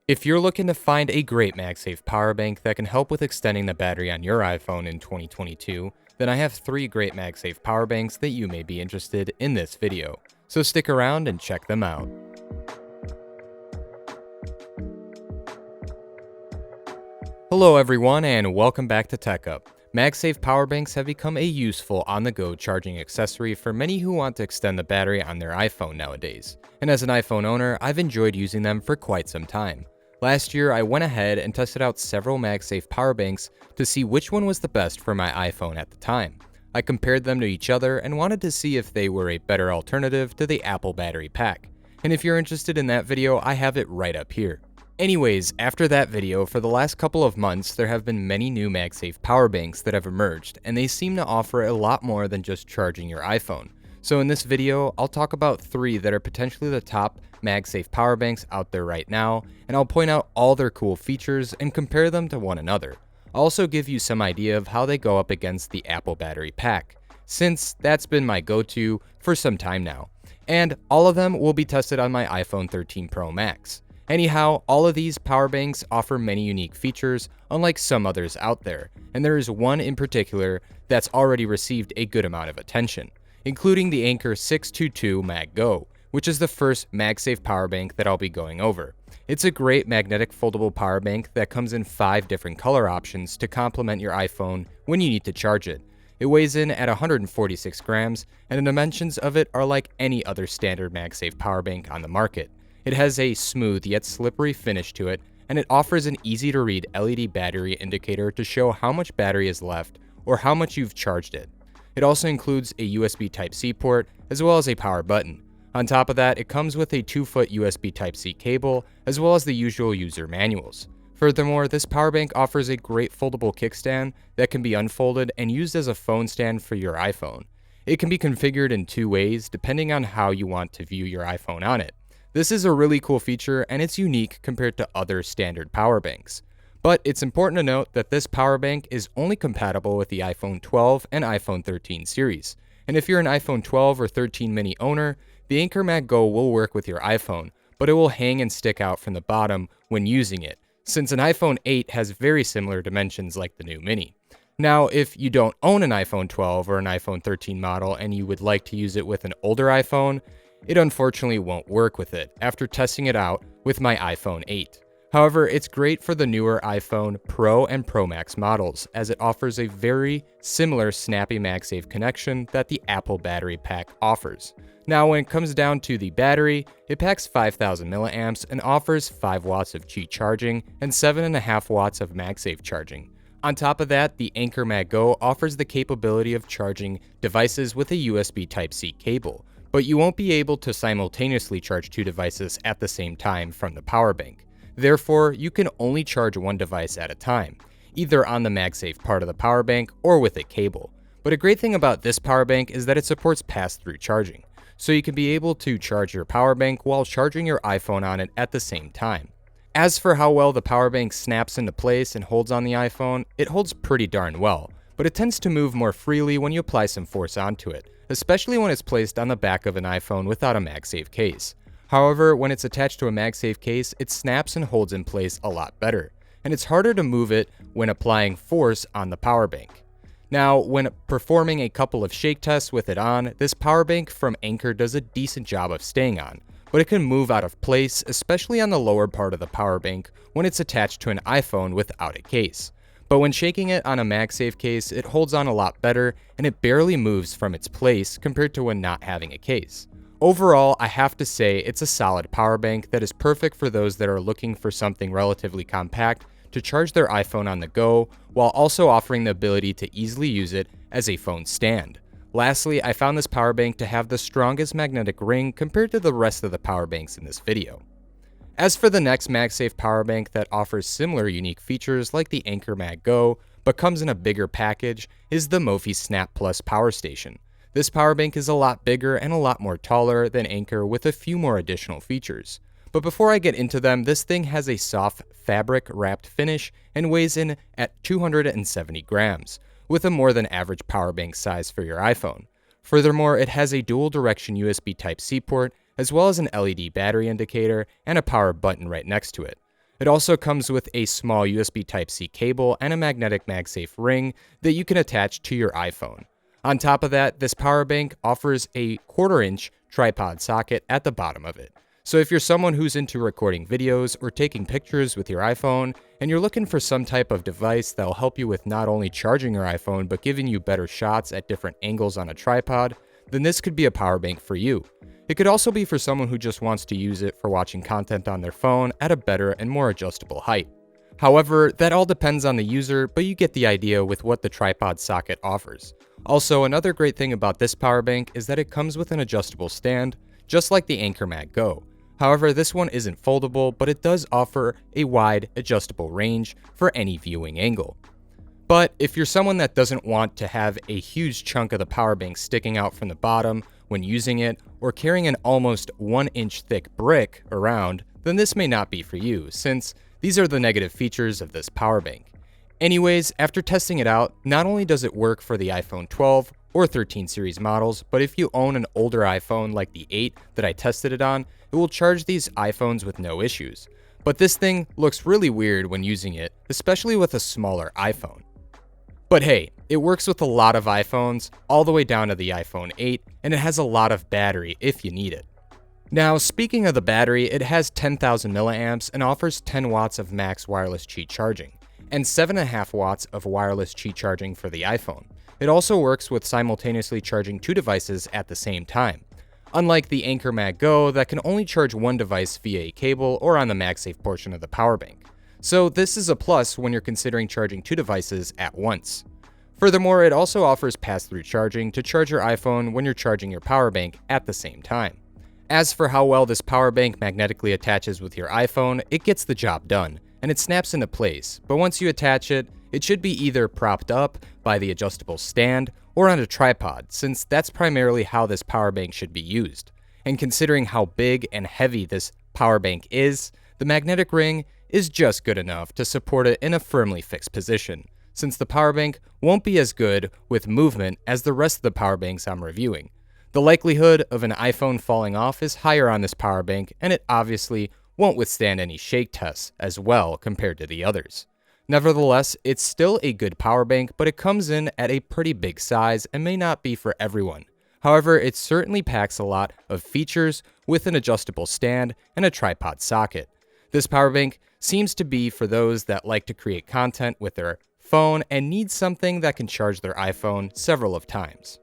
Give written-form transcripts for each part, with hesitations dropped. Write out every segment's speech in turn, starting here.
If you're looking to find a great MagSafe Powerbank that can help with extending the battery on your iPhone in 2022, then I have 3 great MagSafe Powerbanks that you may be interested in this video. So stick around and check them out. Hello everyone and welcome back to Tech Up. MagSafe Powerbanks have become a useful on-the-go charging accessory for many who want to extend the battery on their iPhone nowadays. And as an iPhone owner, I've enjoyed using them for quite some time. Last year, I went ahead and tested out several MagSafe Powerbanks to see which one was the best for my iPhone at the time. I compared them to each other and wanted to see if they were a better alternative to the Apple battery pack. And if you're interested in that video, I have it right up here. Anyways, after that video, for the last couple of months, there have been many new MagSafe Powerbanks that have emerged, and they seem to offer a lot more than just charging your iPhone. So in this video, I'll talk about 3 that are potentially the top MagSafe Powerbanks out there right now, and I'll point out all their cool features and compare them to one another. I'll also give you some idea of how they go up against the Apple battery pack, since that's been my go-to for some time now. And all of them will be tested on my iPhone 13 Pro Max. Anyhow, all of these powerbanks offer many unique features, unlike some others out there, and there is one in particular that's already received a good amount of attention, including the Anker 622 MagGo, which is the first MagSafe Powerbank that I'll be going over. It's a great magnetic foldable powerbank that comes in 5 different color options to complement your iPhone when you need to charge it. It weighs in at 146 grams, and the dimensions of it are like any other standard MagSafe Powerbank on the market. It has a smooth yet slippery finish to it, and it offers an easy-to-read LED battery indicator to show how much battery is left or how much you've charged it. It also includes a USB Type-C port as well as a power button. On top of that, it comes with a 2-foot USB Type-C cable as well as the usual user manuals. Furthermore, this powerbank offers a great foldable kickstand that can be unfolded and used as a phone stand for your iPhone. It can be configured in 2 ways depending on how you want to view your iPhone on it. This is a really cool feature and it's unique compared to other standard power banks. But it's important to note that this power bank is only compatible with the iPhone 12 and iPhone 13 series. And if you're an iPhone 12 or 13 mini owner, the Anker MagGo will work with your iPhone, but it will hang and stick out from the bottom when using it, since an iPhone 8 has very similar dimensions like the new mini. Now, if you don't own an iPhone 12 or an iPhone 13 model and you would like to use it with an older iPhone, it unfortunately won't work with it after testing it out with my iPhone 8. However, it's great for the newer iPhone Pro and Pro Max models, as it offers a very similar snappy MagSafe connection that the Apple battery pack offers. Now, when it comes down to the battery, it packs 5,000 milliamps and offers 5 watts of Qi charging and 7.5 watts of MagSafe charging. On top of that, the Anker MagGo offers the capability of charging devices with a USB Type-C cable, but you won't be able to simultaneously charge 2 devices at the same time from the power bank. Therefore, you can only charge 1 device at a time, either on the MagSafe part of the power bank or with a cable. But a great thing about this power bank is that it supports pass-through charging, so you can be able to charge your power bank while charging your iPhone on it at the same time. As for how well the power bank snaps into place and holds on the iPhone, it holds pretty darn well, but it tends to move more freely when you apply some force onto it, especially when it's placed on the back of an iPhone without a MagSafe case. However, when it's attached to a MagSafe case, it snaps and holds in place a lot better, and it's harder to move it when applying force on the power bank. Now, when performing a couple of shake tests with it on, this power bank from Anker does a decent job of staying on, but it can move out of place, especially on the lower part of the power bank when it's attached to an iPhone without a case. But when shaking it on a MagSafe case, it holds on a lot better and it barely moves from its place compared to when not having a case. Overall, I have to say it's a solid power bank that is perfect for those that are looking for something relatively compact to charge their iPhone on the go, while also offering the ability to easily use it as a phone stand. Lastly, I found this power bank to have the strongest magnetic ring compared to the rest of the power banks in this video. As for the next MagSafe powerbank that offers similar unique features like the Anker MagGo, but comes in a bigger package, is the Mophie Snap Plus Powerstation. This powerbank is a lot bigger and a lot more taller than Anker with a few more additional features. But before I get into them, this thing has a soft fabric wrapped finish and weighs in at 270 grams, with a more than average powerbank size for your iPhone. Furthermore, it has a dual direction USB Type-C port as well as an LED battery indicator and a power button right next to it. It also comes with a small USB Type-C cable and a magnetic MagSafe ring that you can attach to your iPhone. On top of that, this power bank offers a 1/4-inch tripod socket at the bottom of it. So if you're someone who's into recording videos or taking pictures with your iPhone, and you're looking for some type of device that'll help you with not only charging your iPhone, but giving you better shots at different angles on a tripod, then this could be a power bank for you. It could also be for someone who just wants to use it for watching content on their phone at a better and more adjustable height. However, that all depends on the user, but you get the idea with what the tripod socket offers. Also, another great thing about this power bank is that it comes with an adjustable stand, just like the Anker Mag Go. However, this one isn't foldable, but it does offer a wide, adjustable range for any viewing angle. But if you're someone that doesn't want to have a huge chunk of the power bank sticking out from the bottom when using it, or carrying an almost 1-inch thick brick around, then this may not be for you, since these are the negative features of this power bank. Anyways, after testing it out, not only does it work for the iPhone 12 or 13 series models, but if you own an older iPhone like the 8 that I tested it on, it will charge these iPhones with no issues. But this thing looks really weird when using it, especially with a smaller iPhone. But hey, it works with a lot of iPhones, all the way down to the iPhone 8, and it has a lot of battery if you need it. Now, speaking of the battery, it has 10,000 milliamps and offers 10 watts of max wireless Qi charging, and 7.5 watts of wireless Qi charging for the iPhone. It also works with simultaneously charging 2 devices at the same time, unlike the Anker Mag Go that can only charge one device via a cable or on the MagSafe portion of the power bank. So this is a plus when you're considering charging 2 devices at once. Furthermore, it also offers pass-through charging to charge your iPhone when you're charging your power bank at the same time. As for how well this power bank magnetically attaches with your iPhone, it gets the job done, and it snaps into place, but once you attach it, it should be either propped up by the adjustable stand or on a tripod, since that's primarily how this power bank should be used. And considering how big and heavy this power bank is, the magnetic ring is just good enough to support it in a firmly fixed position, since the power bank won't be as good with movement as the rest of the power banks I'm reviewing. The likelihood of an iPhone falling off is higher on this power bank, and it obviously won't withstand any shake tests as well compared to the others. Nevertheless, it's still a good power bank, but it comes in at a pretty big size and may not be for everyone. However, it certainly packs a lot of features with an adjustable stand and a tripod socket. This power bank seems to be for those that like to create content with their phone and need something that can charge their iPhone several of times.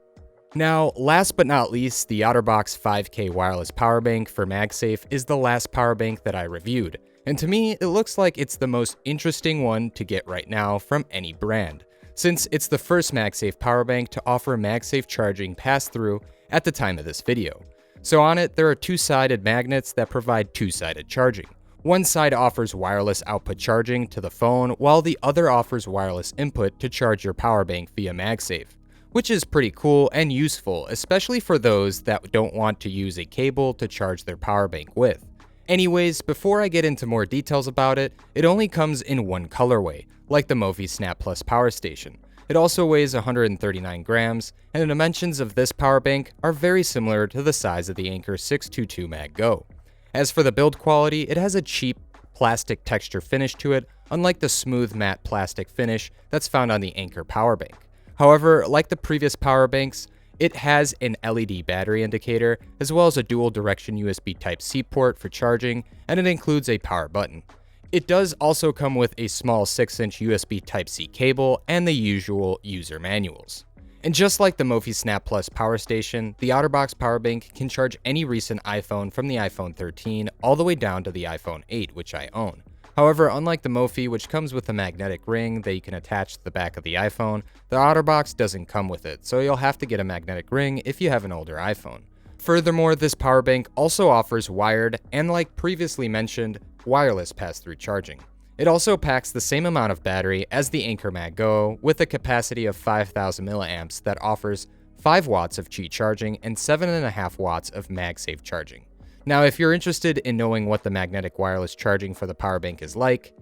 Now, last but not least, the Otterbox 5K wireless power bank for MagSafe is the last power bank that I reviewed, and to me, it looks like it's the most interesting one to get right now from any brand, since it's the first MagSafe power bank to offer MagSafe charging pass-through at the time of this video. So on it, there are 2-sided magnets that provide 2-sided charging. One side offers wireless output charging to the phone, while the other offers wireless input to charge your power bank via MagSafe, which is pretty cool and useful, especially for those that don't want to use a cable to charge their power bank with. Anyways, before I get into more details about it, it only comes in one colorway, like the Mophie Snap Plus Powerstation. It also weighs 139 grams, and the dimensions of this power bank are very similar to the size of the Anker 622 Mag Go. As for the build quality, it has a cheap plastic texture finish to it, unlike the smooth matte plastic finish that's found on the Anker power bank. However, like the previous power banks, it has an LED battery indicator, as well as a dual direction USB Type-C port for charging, and it includes a power button. It does also come with a small 6-inch USB Type-C cable and the usual user manuals. And just like the Mophie Snap Plus Powerstation, the Otterbox power bank can charge any recent iPhone from the iPhone 13 all the way down to the iPhone 8, which I own. However, unlike the Mophie, which comes with a magnetic ring that you can attach to the back of the iPhone, the Otterbox doesn't come with it, so you'll have to get a magnetic ring if you have an older iPhone. Furthermore, this power bank also offers wired and, like previously mentioned, wireless pass-through charging. It also packs the same amount of battery as the Anker Mag Go with a capacity of 5,000 milliamps that offers 5 watts of Qi charging and 7.5 watts of MagSafe charging. Now, if you're interested in knowing what the magnetic wireless charging for the power bank is like,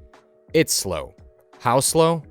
it's slow. How slow?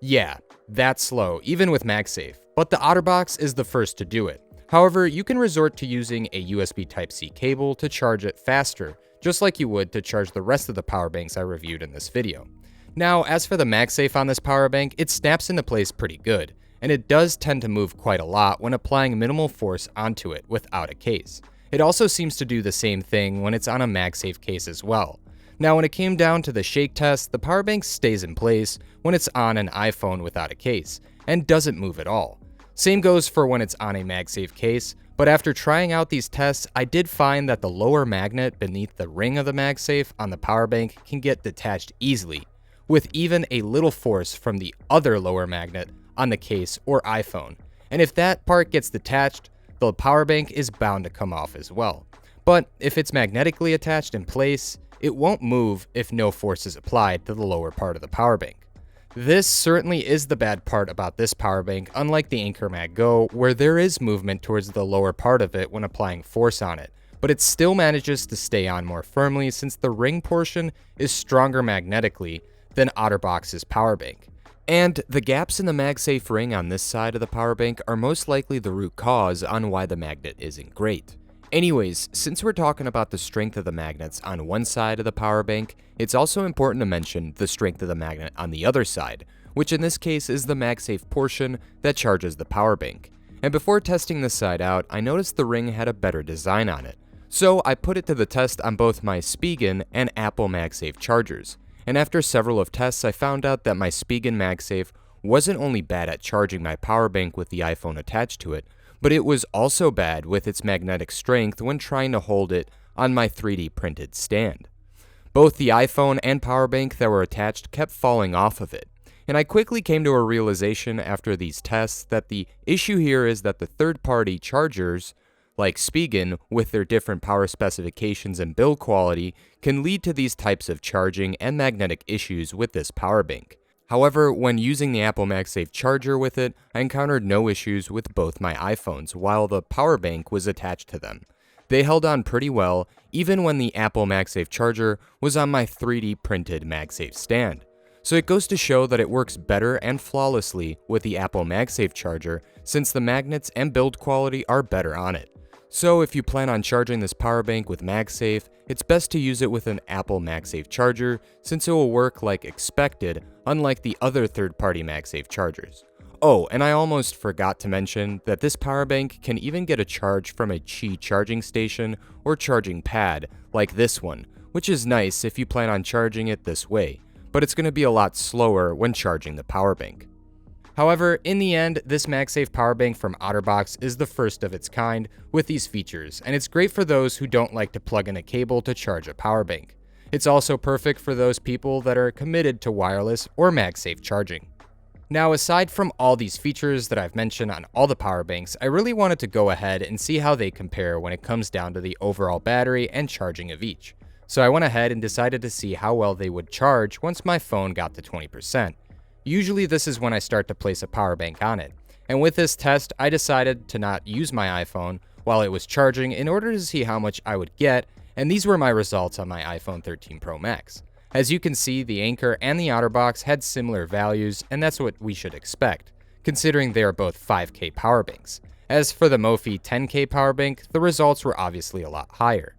Yeah, that's slow, even with MagSafe, but the Otterbox is the first to do it. However, you can resort to using a USB Type-C cable to charge it faster, just like you would to charge the rest of the power banks I reviewed in this video. Now, as for the MagSafe on this power bank, it snaps into place pretty good, and it does tend to move quite a lot when applying minimal force onto it without a case. It also seems to do the same thing when it's on a MagSafe case as well. Now, when it came down to the shake test, the power bank stays in place when it's on an iPhone without a case, and doesn't move at all. Same goes for when it's on a MagSafe case, but after trying out these tests, I did find that the lower magnet beneath the ring of the MagSafe on the power bank can get detached easily, with even a little force from the other lower magnet on the case or iPhone. And if that part gets detached, the power bank is bound to come off as well. But if it's magnetically attached in place, it won't move if no force is applied to the lower part of the power bank. This certainly is the bad part about this power bank, unlike the Anker Mag Go, where there is movement towards the lower part of it when applying force on it, but it still manages to stay on more firmly since the ring portion is stronger magnetically than Otterbox's power bank. And the gaps in the MagSafe ring on this side of the power bank are most likely the root cause on why the magnet isn't great. Anyways, since we're talking about the strength of the magnets on one side of the power bank, it's also important to mention the strength of the magnet on the other side, which in this case is the MagSafe portion that charges the power bank. And before testing this side out, I noticed the ring had a better design on it. So I put it to the test on both my Spigen and Apple MagSafe chargers. And after several of tests, I found out that my Spigen MagSafe wasn't only bad at charging my power bank with the iPhone attached to it, but it was also bad with its magnetic strength when trying to hold it on my 3D printed stand. Both the iPhone and power bank that were attached kept falling off of it, and I quickly came to a realization after these tests that the issue here is that the third-party chargers, like Spigen, with their different power specifications and build quality, can lead to these types of charging and magnetic issues with this power bank. However, when using the Apple MagSafe charger with it, I encountered no issues with both my iPhones while the power bank was attached to them. They held on pretty well, even when the Apple MagSafe charger was on my 3D printed MagSafe stand. So it goes to show that it works better and flawlessly with the Apple MagSafe charger since the magnets and build quality are better on it. So if you plan on charging this power bank with MagSafe, it's best to use it with an Apple MagSafe charger since it will work like expected, unlike the other third-party MagSafe chargers. Oh, and I almost forgot to mention that this power bank can even get a charge from a Qi charging station or charging pad like this one, which is nice if you plan on charging it this way, but it's going to be a lot slower when charging the power bank. However, in the end, this MagSafe Powerbank from Otterbox is the first of its kind with these features, and it's great for those who don't like to plug in a cable to charge a power bank. It's also perfect for those people that are committed to wireless or MagSafe charging. Now, aside from all these features that I've mentioned on all the power banks, I really wanted to go ahead and see how they compare when it comes down to the overall battery and charging of each. So I went ahead and decided to see how well they would charge once my phone got to 20%. Usually this is when I start to place a power bank on it, and with this test I decided to not use my iPhone while it was charging in order to see how much I would get, and these were my results on my iPhone 13 Pro Max. As you can see, the Anker and the Otterbox had similar values, and that's what we should expect, considering they are both 5K power banks. As for the Mophie 10K power bank, the results were obviously a lot higher.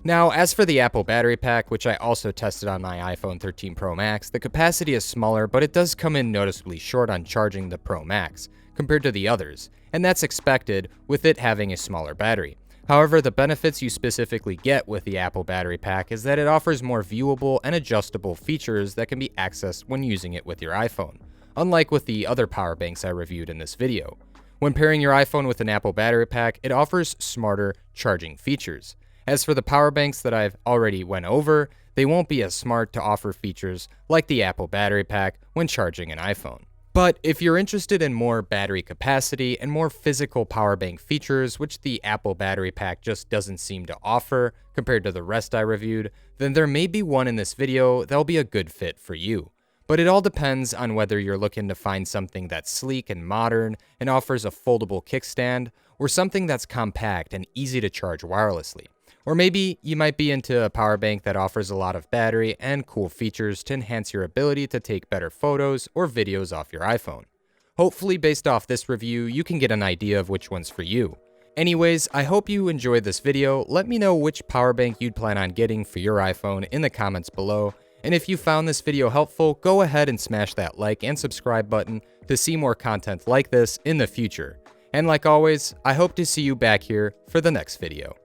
Now, as for the Apple battery pack, which I also tested on my iPhone 13 Pro Max, the capacity is smaller, but it does come in noticeably short on charging the Pro Max compared to the others, and that's expected with it having a smaller battery. However, the benefits you specifically get with the Apple battery pack is that it offers more viewable and adjustable features that can be accessed when using it with your iPhone, unlike with the other power banks I reviewed in this video. When pairing your iPhone with an Apple battery pack, it offers smarter charging features. As for the power banks that I've already went over, they won't be as smart to offer features like the Apple battery pack when charging an iPhone. But if you're interested in more battery capacity and more physical power bank features, which the Apple battery pack just doesn't seem to offer compared to the rest I reviewed, then there may be one in this video that'll be a good fit for you. But it all depends on whether you're looking to find something that's sleek and modern and offers a foldable kickstand, or something that's compact and easy to charge wirelessly. Or maybe you might be into a power bank that offers a lot of battery and cool features to enhance your ability to take better photos or videos off your iPhone. Hopefully, based off this review, you can get an idea of which one's for you. Anyways, I hope you enjoyed this video. Let me know which power bank you'd plan on getting for your iPhone in the comments below. And if you found this video helpful, go ahead and smash that like and subscribe button to see more content like this in the future. And like always, I hope to see you back here for the next video.